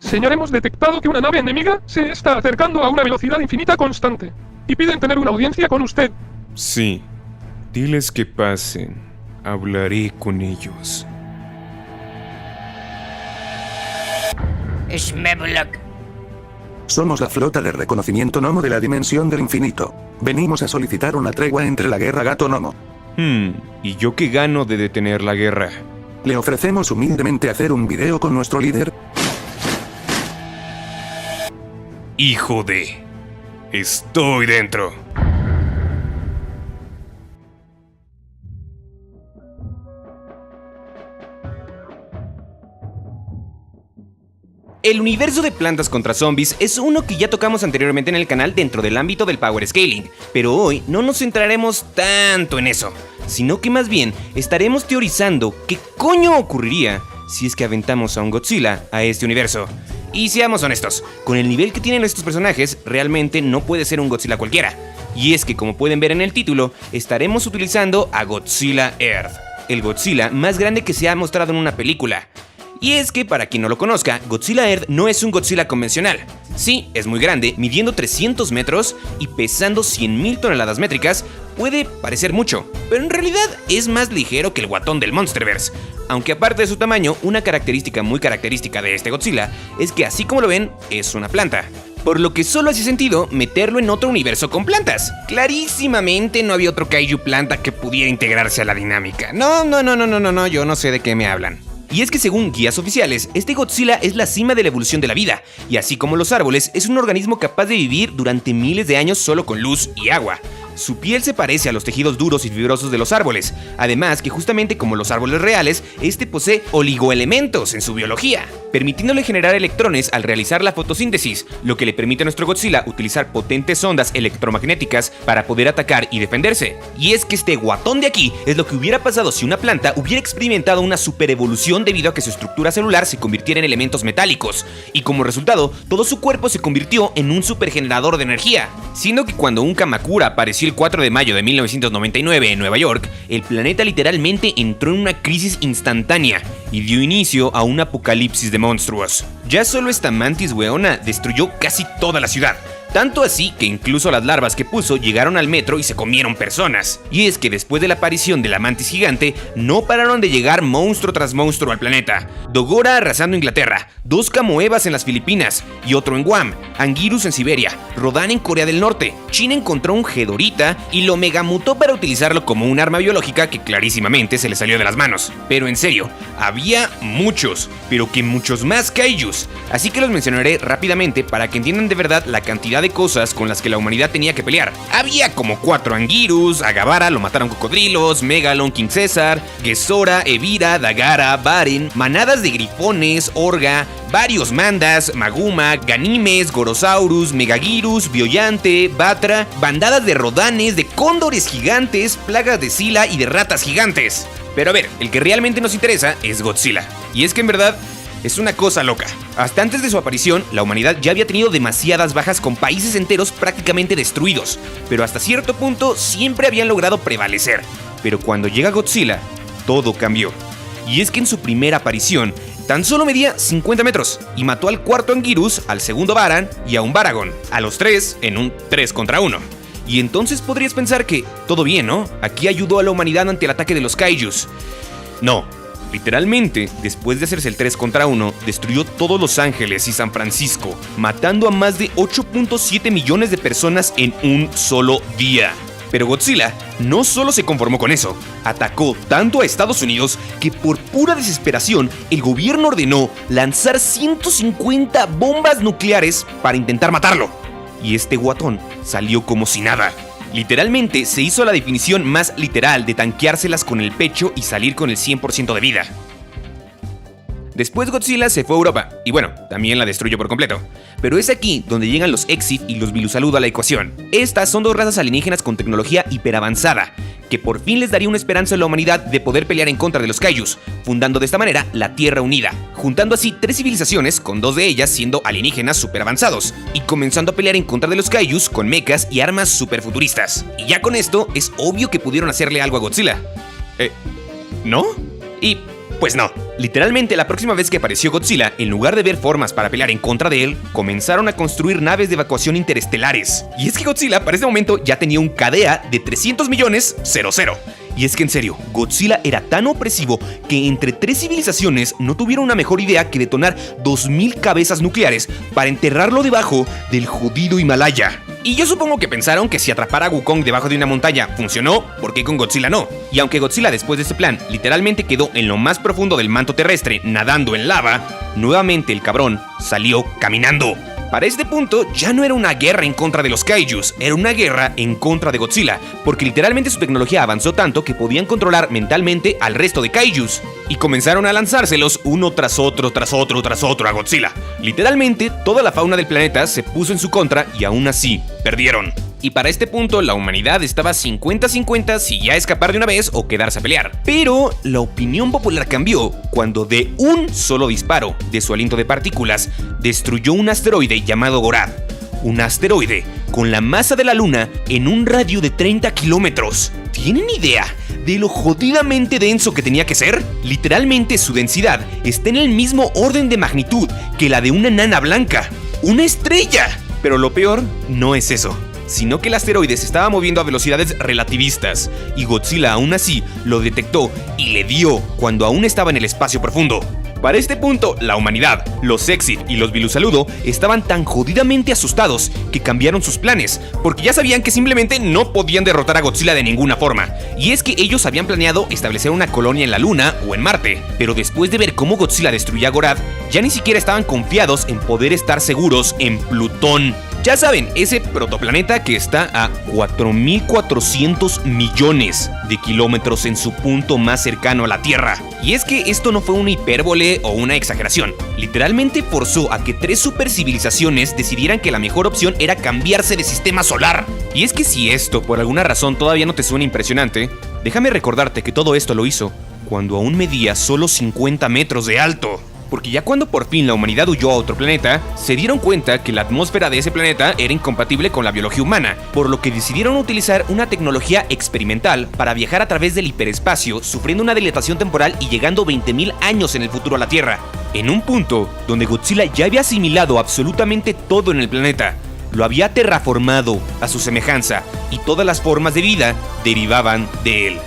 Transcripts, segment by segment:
Señor, hemos detectado que una nave enemiga se está acercando a una velocidad infinita constante. Y piden tener una audiencia con usted. Sí. Diles que pasen. Hablaré con ellos. Shmeblok. Somos la flota de reconocimiento Nomo de la Dimensión del Infinito. Venimos a solicitar una tregua entre la guerra Gato Nomo. ¿Y yo qué gano de detener la guerra? Le ofrecemos humildemente hacer un video con nuestro líder. ¡Hijo de! ¡Estoy dentro! El universo de Plantas contra Zombies es uno que ya tocamos anteriormente en el canal dentro del ámbito del Power Scaling, pero hoy no nos centraremos tanto en eso, sino que más bien estaremos teorizando qué coño ocurriría si es que aventamos a un Godzilla a este universo. Y seamos honestos, con el nivel que tienen estos personajes, realmente no puede ser un Godzilla cualquiera. Y es que, como pueden ver en el título, estaremos utilizando a Godzilla Earth, el Godzilla más grande que se ha mostrado en una película. Y es que, para quien no lo conozca, Godzilla Earth no es un Godzilla convencional. Sí, es muy grande, midiendo 300 metros y pesando 100.000 toneladas métricas. Puede parecer mucho, pero en realidad es más ligero que el guatón del Monsterverse. Aunque aparte de su tamaño, una característica muy característica de este Godzilla es que, así como lo ven, es una planta. Por lo que solo hace sentido meterlo en otro universo con plantas. Clarísimamente no había otro kaiju planta que pudiera integrarse a la dinámica. No, yo no sé de qué me hablan. Y es que según guías oficiales, este Godzilla es la cima de la evolución de la vida, y así como los árboles, es un organismo capaz de vivir durante miles de años solo con luz y agua. Su piel se parece a los tejidos duros y fibrosos de los árboles, además que justamente como los árboles reales, este posee oligoelementos en su biología, permitiéndole generar electrones al realizar la fotosíntesis, lo que le permite a nuestro Godzilla utilizar potentes ondas electromagnéticas para poder atacar y defenderse. Y es que este guatón de aquí es lo que hubiera pasado si una planta hubiera experimentado una superevolución debido a que su estructura celular se convirtiera en elementos metálicos, y como resultado, todo su cuerpo se convirtió en un supergenerador de energía, siendo que cuando un Kamakura apareció el 4 de mayo de 1999 en Nueva York, el planeta literalmente entró en una crisis instantánea y dio inicio a un apocalipsis de monstruos. Ya solo esta mantis weona destruyó casi toda la ciudad. Tanto así que incluso las larvas que puso llegaron al metro y se comieron personas. Y es que después de la aparición de la mantis gigante, no pararon de llegar monstruo tras monstruo al planeta. Dogora arrasando Inglaterra, 2 Camoebas en las Filipinas y otro en Guam, Anguirus en Siberia, Rodan en Corea del Norte, China encontró un Ghidorah y lo megamutó para utilizarlo como un arma biológica que clarísimamente se le salió de las manos. Pero en serio, había muchos, pero que muchos más kaijus. Así que los mencionaré rápidamente para que entiendan de verdad la cantidad de cosas con las que la humanidad tenía que pelear. Había como 4 Anguirus, a Gavara lo mataron cocodrilos, Megalon, King César, Gesora, Evira, Dagara, Baren, manadas de grifones, Orga, varios Mandas, Maguma, Ganimes, Gorosaurus, Megagirus, Biollante, Batra, bandadas de rodanes, de cóndores gigantes, plagas de Sila y de ratas gigantes. Pero a ver, el que realmente nos interesa es Godzilla. Y es que en verdad es una cosa loca. Hasta antes de su aparición, la humanidad ya había tenido demasiadas bajas con países enteros prácticamente destruidos, pero hasta cierto punto siempre habían logrado prevalecer. Pero cuando llega Godzilla, todo cambió. Y es que en su primera aparición, tan solo medía 50 metros y mató al 4 Anguirus, al 2 Baran y a un Baragon, a los 3 en un 3 contra 1. Y entonces podrías pensar que todo bien, ¿no? Aquí ayudó a la humanidad ante el ataque de los kaijus. No. Literalmente, después de hacerse el 3 contra 1, destruyó todos Los Ángeles y San Francisco, matando a más de 8.7 millones de personas en un solo día. Pero Godzilla no solo se conformó con eso, atacó tanto a Estados Unidos que por pura desesperación el gobierno ordenó lanzar 150 bombas nucleares para intentar matarlo. Y este guatón salió como si nada. Literalmente se hizo la definición más literal de tanqueárselas con el pecho y salir con el 100% de vida. Después Godzilla se fue a Europa, y bueno, también la destruyó por completo. Pero es aquí donde llegan los Exif y los Bilusalud a la ecuación. Estas son 2 razas alienígenas con tecnología hiperavanzada, que por fin les daría una esperanza a la humanidad de poder pelear en contra de los kaijus, fundando de esta manera la Tierra Unida, juntando así 3 civilizaciones, con 2 de ellas siendo alienígenas superavanzados, y comenzando a pelear en contra de los kaijus con mechas y armas superfuturistas. Y ya con esto, es obvio que pudieron hacerle algo a Godzilla. ¿No? Y Pues no. Literalmente, la próxima vez que apareció Godzilla, en lugar de ver formas para pelear en contra de él, comenzaron a construir naves de evacuación interestelares. Y es que Godzilla para ese momento ya tenía un KDA de 300 millones 00. Y es que en serio, Godzilla era tan opresivo que entre 3 civilizaciones no tuvieron una mejor idea que detonar 2000 cabezas nucleares para enterrarlo debajo del jodido Himalaya. Y yo supongo que pensaron que si atrapar a Wukong debajo de una montaña funcionó, ¿por qué con Godzilla no? Y aunque Godzilla después de ese plan literalmente quedó en lo más profundo del manto terrestre nadando en lava, nuevamente el cabrón salió caminando. Para este punto ya no era una guerra en contra de los kaijus, era una guerra en contra de Godzilla, porque literalmente su tecnología avanzó tanto que podían controlar mentalmente al resto de kaijus, y comenzaron a lanzárselos uno tras otro a Godzilla. Literalmente toda la fauna del planeta se puso en su contra y aún así perdieron. Y para este punto la humanidad estaba 50-50 si ya escapar de una vez o quedarse a pelear. Pero la opinión popular cambió cuando de un solo disparo de su aliento de partículas destruyó un asteroide llamado Gorad. Un asteroide con la masa de la Luna en un radio de 30 kilómetros. ¿Tienen idea de lo jodidamente denso que tenía que ser? Literalmente su densidad está en el mismo orden de magnitud que la de una nana blanca. ¡Una estrella! Pero lo peor no es eso, sino que el asteroide se estaba moviendo a velocidades relativistas, y Godzilla aún así lo detectó y le dio cuando aún estaba en el espacio profundo. Para este punto, la humanidad, los Exif y los Bilusaludo estaban tan jodidamente asustados que cambiaron sus planes, porque ya sabían que simplemente no podían derrotar a Godzilla de ninguna forma. Y es que ellos habían planeado establecer una colonia en la Luna o en Marte, pero después de ver cómo Godzilla destruía Gorad, ya ni siquiera estaban confiados en poder estar seguros en Plutón. Ya saben, ese protoplaneta que está a 4.400 millones de kilómetros en su punto más cercano a la Tierra. Y es que esto no fue una hipérbole o una exageración. Literalmente forzó a que 3 supercivilizaciones decidieran que la mejor opción era cambiarse de sistema solar. Y es que si esto por alguna razón todavía no te suena impresionante, déjame recordarte que todo esto lo hizo cuando aún medía solo 50 metros de alto. Porque ya cuando por fin la humanidad huyó a otro planeta, se dieron cuenta que la atmósfera de ese planeta era incompatible con la biología humana, por lo que decidieron utilizar una tecnología experimental para viajar a través del hiperespacio, sufriendo una dilatación temporal y llegando 20.000 años en el futuro a la Tierra, en un punto donde Godzilla ya había asimilado absolutamente todo en el planeta. Lo había terraformado a su semejanza, y todas las formas de vida derivaban de él.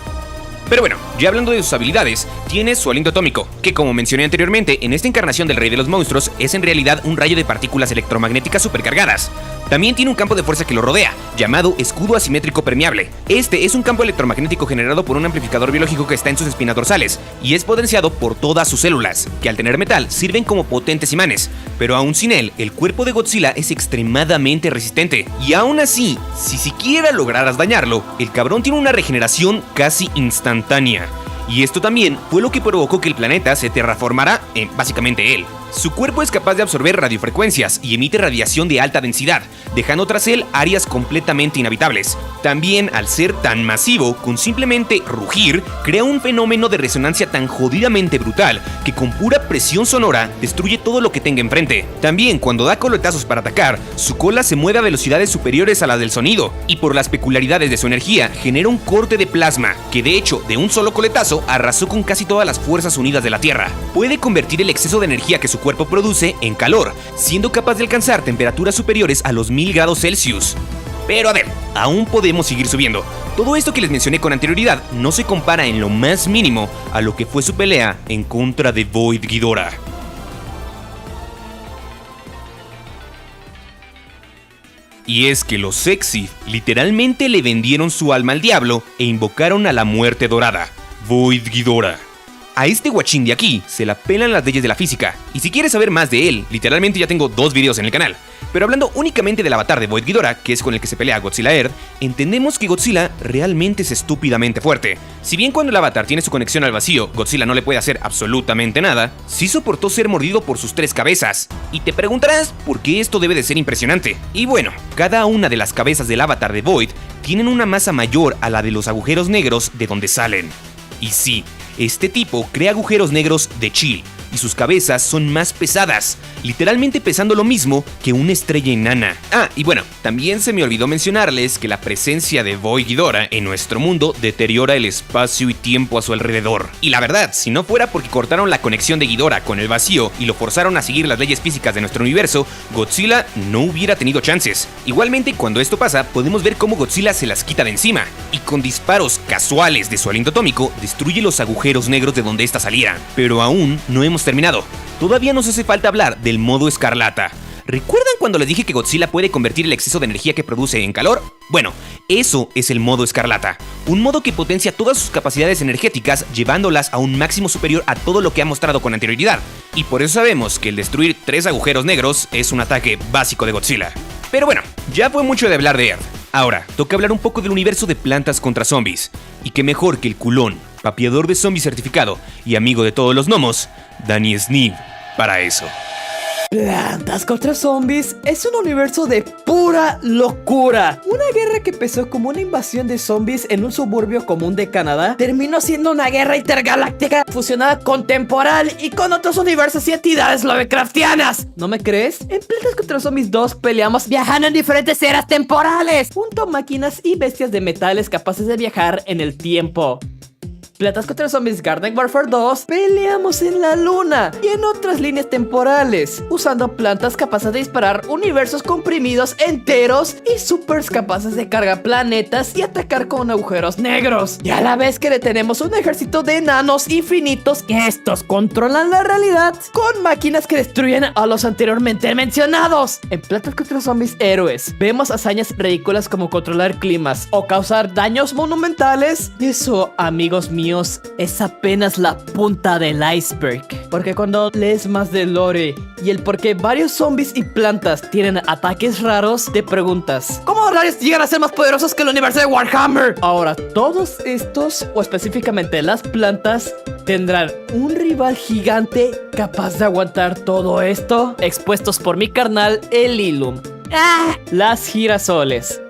Pero bueno, ya hablando de sus habilidades, tiene su aliento atómico, que como mencioné anteriormente, en esta encarnación del Rey de los Monstruos es en realidad un rayo de partículas electromagnéticas supercargadas. También tiene un campo de fuerza que lo rodea, llamado escudo asimétrico permeable. Este es un campo electromagnético generado por un amplificador biológico que está en sus espinas dorsales, y es potenciado por todas sus células, que al tener metal sirven como potentes imanes. Pero aún sin él, el cuerpo de Godzilla es extremadamente resistente, y aún así, si siquiera lograras dañarlo, el cabrón tiene una regeneración casi instantánea. Y esto también fue lo que provocó que el planeta se terraformara en básicamente él. Su cuerpo es capaz de absorber radiofrecuencias y emite radiación de alta densidad, dejando tras él áreas completamente inhabitables. También, al ser tan masivo, con simplemente rugir, crea un fenómeno de resonancia tan jodidamente brutal que con pura presión sonora destruye todo lo que tenga enfrente. También, cuando da coletazos para atacar, su cola se mueve a velocidades superiores a las del sonido, y por las peculiaridades de su energía, genera un corte de plasma, que de hecho, de un solo coletazo, arrasó con casi todas las fuerzas unidas de la Tierra. Puede convertir el exceso de energía que su cuerpo produce en calor, siendo capaz de alcanzar temperaturas superiores a los 1000 grados Celsius. Pero a ver, aún podemos seguir subiendo. Todo esto que les mencioné con anterioridad no se compara en lo más mínimo a lo que fue su pelea en contra de Void Ghidorah. Y es que los Exif literalmente le vendieron su alma al diablo e invocaron a la muerte dorada, Void Ghidorah. A este guachín de aquí se la pelan las leyes de la física, y si quieres saber más de él, literalmente ya tengo 2 videos en el canal. Pero hablando únicamente del avatar de Void Ghidorah, que es con el que se pelea Godzilla Earth, entendemos que Godzilla realmente es estúpidamente fuerte. Si bien cuando el avatar tiene su conexión al vacío, Godzilla no le puede hacer absolutamente nada, sí soportó ser mordido por sus 3 cabezas. Y te preguntarás por qué esto debe de ser impresionante. Y bueno, cada una de las cabezas del avatar de Void tienen una masa mayor a la de los agujeros negros de donde salen. Y sí, este tipo crea agujeros negros de chill, y sus cabezas son más pesadas, literalmente pesando lo mismo que una estrella enana. Ah, y bueno, también se me olvidó mencionarles que la presencia de Boy Ghidorah en nuestro mundo deteriora el espacio y tiempo a su alrededor. Y la verdad, si no fuera porque cortaron la conexión de Ghidorah con el vacío y lo forzaron a seguir las leyes físicas de nuestro universo, Godzilla no hubiera tenido chances. Igualmente, cuando esto pasa, podemos ver cómo Godzilla se las quita de encima, y con disparos casuales de su aliento atómico, destruye los agujeros negros de donde ésta saliera. Pero aún no hemos terminado. Todavía nos hace falta hablar del modo escarlata. ¿Recuerdan cuando les dije que Godzilla puede convertir el exceso de energía que produce en calor? Bueno, eso es el modo escarlata. Un modo que potencia todas sus capacidades energéticas, llevándolas a un máximo superior a todo lo que ha mostrado con anterioridad. Y por eso sabemos que el destruir 3 agujeros negros es un ataque básico de Godzilla. Pero bueno, ya fue mucho de hablar de Earth. Ahora, toca hablar un poco del universo de Plantas contra Zombies. Y qué mejor que el culón, papeador de zombies certificado y amigo de todos los gnomos, Danny Sneef, para eso. Plantas contra Zombies es un universo de pura locura. Una guerra que empezó como una invasión de zombies en un suburbio común de Canadá terminó siendo una guerra intergaláctica fusionada con temporal y con otros universos y entidades Lovecraftianas. ¿No me crees? En Plantas contra Zombies 2 peleamos viajando en diferentes eras temporales, junto a máquinas y bestias de metales capaces de viajar en el tiempo. Plantas contra Zombies Garden Warfare 2 peleamos en la luna y en otras líneas temporales, usando plantas capaces de disparar universos comprimidos enteros y supers capaces de cargar planetas y atacar con agujeros negros. Y a la vez que detenemos un ejército de enanos infinitos que estos controlan la realidad con máquinas que destruyen a los anteriormente mencionados. En Plantas contra Zombies Héroes vemos hazañas ridículas como controlar climas o causar daños monumentales. Y eso, amigos míos, es apenas la punta del iceberg, porque cuando lees más de lore y el por qué varios zombies y plantas tienen ataques raros, te preguntas, ¿cómo rayos llegan a ser más poderosos que el universo de Warhammer? Ahora, todos estos, o específicamente las plantas, ¿tendrán un rival gigante capaz de aguantar todo esto? Expuestos por mi carnal, el Illum. Las girasoles.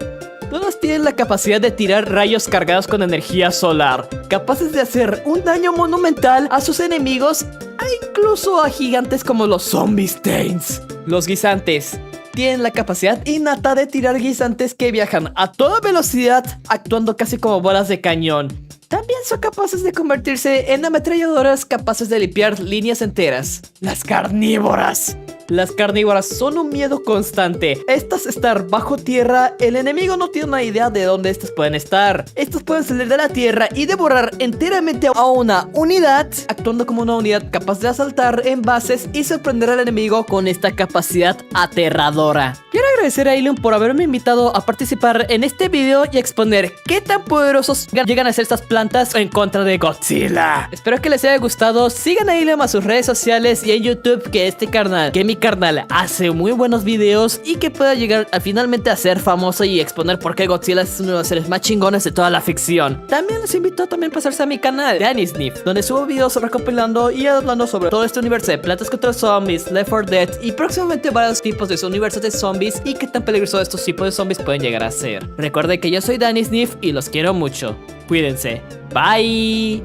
Todas tienen la capacidad de tirar rayos cargados con energía solar, capaces de hacer un daño monumental a sus enemigos e incluso a gigantes como los Zombie-Stains. Los guisantes tienen la capacidad innata de tirar guisantes que viajan a toda velocidad, actuando casi como bolas de cañón. También son capaces de convertirse en ametralladoras capaces de limpiar líneas enteras. Las carnívoras. Las carnívoras son un miedo constante. Estas estar bajo tierra, el enemigo no tiene una idea de dónde estas pueden estar. Estas pueden salir de la tierra y devorar enteramente a una unidad, actuando como una unidad capaz de asaltar en bases y sorprender al enemigo con esta capacidad aterradora. Quiero agradecer a Ilium por haberme invitado a participar en este video y exponer qué tan poderosos llegan a ser estas plantas en contra de Godzilla. Espero que les haya gustado. Sigan a Ilium a sus redes sociales y en YouTube, que mi carnal hace muy buenos videos y que pueda llegar finalmente a ser famoso y exponer por qué Godzilla es uno de los seres más chingones de toda la ficción. También les invito a pasarse a mi canal Danny Sneef, donde subo videos recopilando y hablando sobre todo este universo de Plantas contra Zombies, Left 4 Dead y próximamente varios tipos de su universo de zombies y qué tan peligrosos estos tipos de zombies pueden llegar a ser. Recuerden que yo soy Danny Sneef y los quiero mucho. Cuídense. Bye.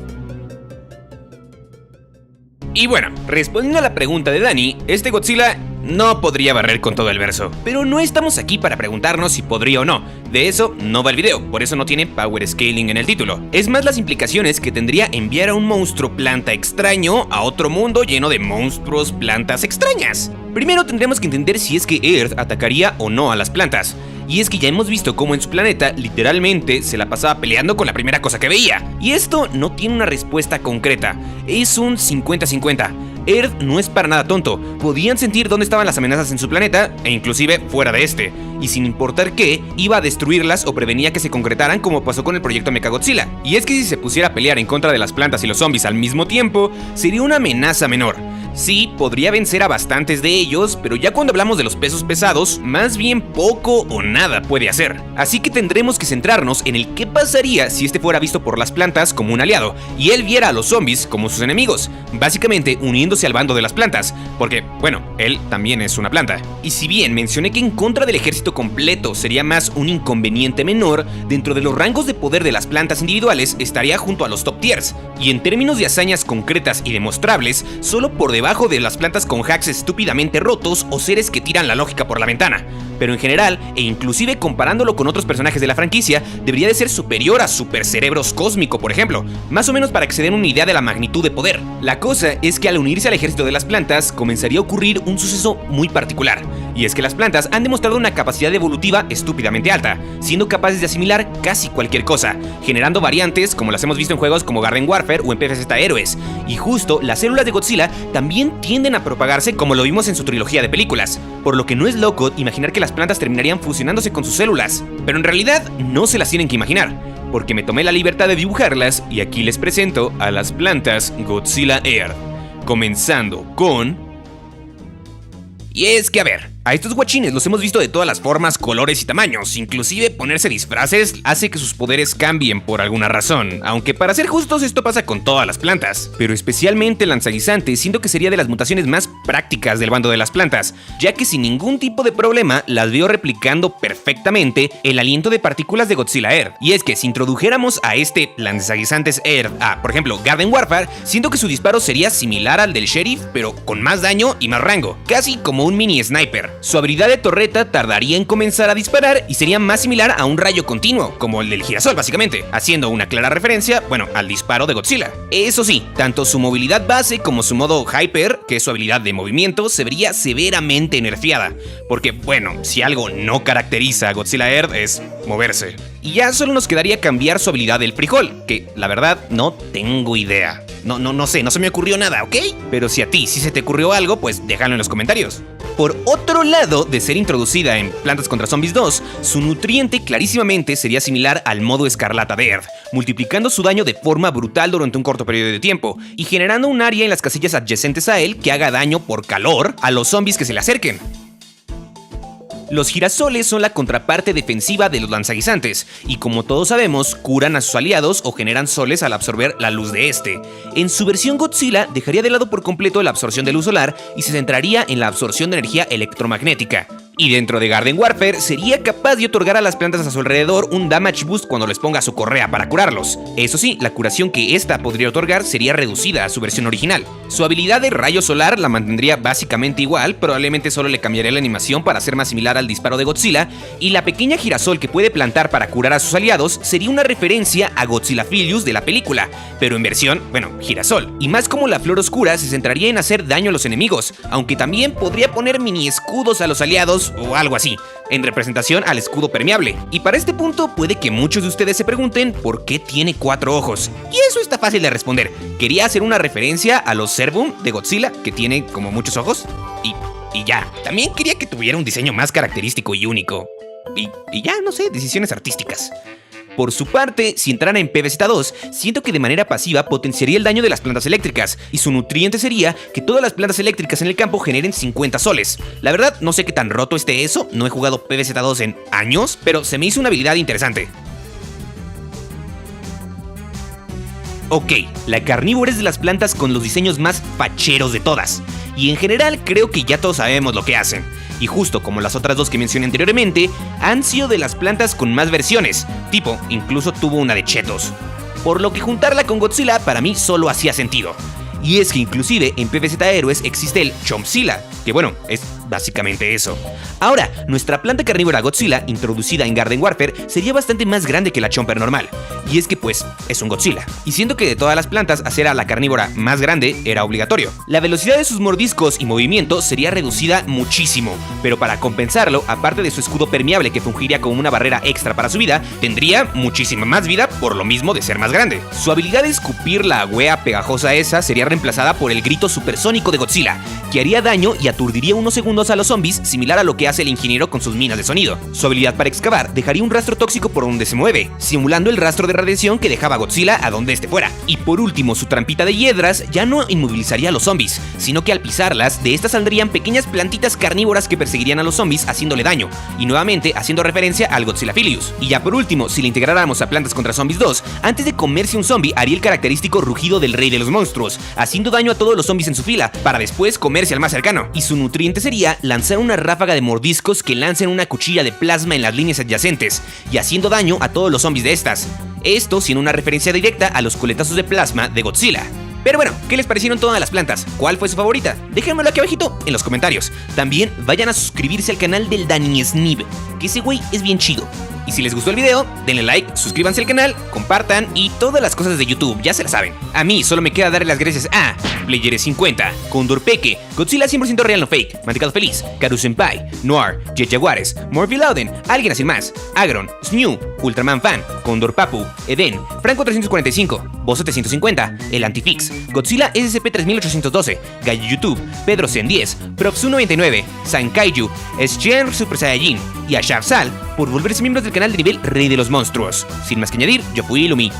Y bueno, respondiendo a la pregunta de Dani, este Godzilla no podría barrer con todo el verso. Pero no estamos aquí para preguntarnos si podría o no. De eso no va el video, por eso no tiene power scaling en el título. Es más las implicaciones que tendría enviar a un monstruo planta extraño a otro mundo lleno de monstruos plantas extrañas. Primero tendremos que entender si es que Earth atacaría o no a las plantas. Y es que ya hemos visto cómo en su planeta literalmente se la pasaba peleando con la primera cosa que veía. Y esto no tiene una respuesta concreta, es un 50-50. Earth no es para nada tonto, podían sentir dónde estaban las amenazas en su planeta e inclusive fuera de este, y sin importar qué, iba a destruirlas o prevenía que se concretaran como pasó con el proyecto Mechagodzilla. Y es que si se pusiera a pelear en contra de las plantas y los zombies al mismo tiempo, sería una amenaza menor. Sí, podría vencer a bastantes de ellos, pero ya cuando hablamos de los pesos pesados, más bien poco o nada puede hacer. Así que tendremos que centrarnos en el qué pasaría si este fuera visto por las plantas como un aliado, y él viera a los zombies como sus enemigos, básicamente uniéndose al bando de las plantas, porque, bueno, él también es una planta. Y si bien mencioné que en contra del ejército completo sería más un inconveniente menor, dentro de los rangos de poder de las plantas individuales estaría junto a los top tiers, y en términos de hazañas concretas y demostrables, solo por debajo debajo de las plantas con hacks estúpidamente rotos o seres que tiran la lógica por la ventana. Pero en general, e inclusive comparándolo con otros personajes de la franquicia, debería de ser superior a Super Cerebros Cósmico, por ejemplo, más o menos para que se den una idea de la magnitud de poder. La cosa es que al unirse al ejército de las plantas, comenzaría a ocurrir un suceso muy particular, y es que las plantas han demostrado una capacidad evolutiva estúpidamente alta, siendo capaces de asimilar casi cualquier cosa, generando variantes como las hemos visto en juegos como Garden Warfare o en PvZ Héroes, y justo las células de Godzilla también tienden a propagarse como lo vimos en su trilogía de películas, por lo que no es loco imaginar que las plantas terminarían fusionándose con sus células, pero en realidad no se las tienen que imaginar, porque me tomé la libertad de dibujarlas y aquí les presento a las plantas Godzilla Earth, comenzando con... Y es que a ver, a estos guachines los hemos visto de todas las formas, colores y tamaños, inclusive ponerse disfraces hace que sus poderes cambien por alguna razón, aunque para ser justos esto pasa con todas las plantas, pero especialmente el lanzaguisante siento que sería de las mutaciones más prácticas del bando de las plantas, ya que sin ningún tipo de problema las veo replicando perfectamente el aliento de partículas de Godzilla Earth, y es que si introdujéramos a este lanzaguisantes Earth a, por ejemplo, Garden Warfare, siento que su disparo sería similar al del Sheriff, pero con más daño y más rango, casi como un mini sniper. Su habilidad de torreta tardaría en comenzar a disparar y sería más similar a un rayo continuo, como el del girasol básicamente, haciendo una clara referencia, bueno, al disparo de Godzilla. Eso sí, tanto su movilidad base como su modo Hyper, que es su habilidad de movimiento, se vería severamente nerfeada, porque bueno, si algo no caracteriza a Godzilla Earth es moverse. Y ya solo nos quedaría cambiar su habilidad del frijol, que la verdad no tengo idea. No sé, no se me ocurrió nada, ¿ok? Pero si a ti sí se te ocurrió algo, pues déjalo en los comentarios. Por otro lado, de ser introducida en Plantas contra Zombies 2, su nutriente clarísimamente sería similar al modo escarlata de Earth, multiplicando su daño de forma brutal durante un corto periodo de tiempo, y generando un área en las casillas adyacentes a él que haga daño por calor a los zombies que se le acerquen. Los girasoles son la contraparte defensiva de los lanzaguisantes, y como todos sabemos, curan a sus aliados o generan soles al absorber la luz de este. En su versión Godzilla, dejaría de lado por completo la absorción de luz solar y se centraría en la absorción de energía electromagnética. Y dentro de Garden Warfare, sería capaz de otorgar a las plantas a su alrededor un damage boost cuando les ponga su correa para curarlos. Eso sí, la curación que esta podría otorgar sería reducida a su versión original. Su habilidad de rayo solar la mantendría básicamente igual, probablemente solo le cambiaría la animación para ser más similar al disparo de Godzilla, y la pequeña girasol que puede plantar para curar a sus aliados sería una referencia a Godzilla Philius de la película, pero en versión, bueno, girasol. Y más como la flor oscura se centraría en hacer daño a los enemigos, aunque también podría poner mini escudos a los aliados o algo así, en representación al escudo permeable. Y para este punto puede que muchos de ustedes se pregunten por qué tiene 4 ojos. Y eso está fácil de responder. Quería hacer una referencia a los Cerbum de Godzilla, que tiene como muchos ojos, y ya. También quería que tuviera un diseño más característico y único. Y ya, no sé, decisiones artísticas. Por su parte, si entrara en PvZ 2, siento que de manera pasiva potenciaría el daño de las plantas eléctricas, y su nutriente sería que todas las plantas eléctricas en el campo generen 50 soles. La verdad, no sé qué tan roto esté eso, no he jugado PvZ 2 en años, pero se me hizo una habilidad interesante. Ok, la carnívora es de las plantas con los diseños más facheros de todas, y en general creo que ya todos sabemos lo que hacen. Y justo como las otras dos que mencioné anteriormente, han sido de las plantas con más versiones, tipo, incluso tuvo una de Chetos. Por lo que juntarla con Godzilla para mí solo hacía sentido. Y es que inclusive en PvZ Héroes existe el Chompzilla, que bueno, es básicamente eso. Ahora, nuestra planta carnívora Godzilla, introducida en Garden Warfare, sería bastante más grande que la Chomper normal. Y es que pues, es un Godzilla. Y siento que de todas las plantas, hacer a la carnívora más grande era obligatorio. La velocidad de sus mordiscos y movimiento sería reducida muchísimo, pero para compensarlo, aparte de su escudo permeable que fungiría como una barrera extra para su vida, tendría muchísima más vida por lo mismo de ser más grande. Su habilidad de escupir la agüea pegajosa esa sería reemplazada por el grito supersónico de Godzilla, que haría daño y aturdiría unos segundos a los zombies, similar a lo que hace el ingeniero con sus minas de sonido. Su habilidad para excavar dejaría un rastro tóxico por donde se mueve, simulando el rastro de radiación que dejaba Godzilla a donde este fuera. Y por último, su trampita de hiedras ya no inmovilizaría a los zombies, sino que al pisarlas, de estas saldrían pequeñas plantitas carnívoras que perseguirían a los zombies haciéndole daño, y nuevamente haciendo referencia al Godzilla Philius. Y ya por último, si le integráramos a Plantas contra Zombies 2, antes de comerse un zombie haría el característico rugido del rey de los monstruos, haciendo daño a todos los zombies en su fila, para después comerse al más cercano. Y su nutriente sería lanzar una ráfaga de mordiscos que lancen una cuchilla de plasma en las líneas adyacentes, y haciendo daño a todos los zombies de estas. Esto siendo una referencia directa a los coletazos de plasma de Godzilla. Pero bueno, ¿qué les parecieron todas las plantas? ¿Cuál fue su favorita? Déjenmelo aquí abajito en los comentarios. También vayan a suscribirse al canal del Dani Snib, que ese güey es bien chido. Y si les gustó el video, denle like, suscríbanse al canal, compartan y todas las cosas de YouTube, ya se las saben. A mí solo me queda darle las gracias a Playeres50, Condor Peque, Godzilla 100% real no fake, Mantecado Feliz, Karu Senpai, Noir, Jet Jaguares, Morphy Louden, Alguien Así Más, Agron, Snew, Ultraman Fan, Condor Papu, Eden, Franco 345, Bozo 750, El Antifix, Godzilla SCP 3812, Gallo YouTube, Pedro 110, Props 199, Sankaiju, Shen Super Saiyajin y a Shafsal por volverse miembros del canal de nivel Rey de los Monstruos. Sin más que añadir, yo fui Illumi.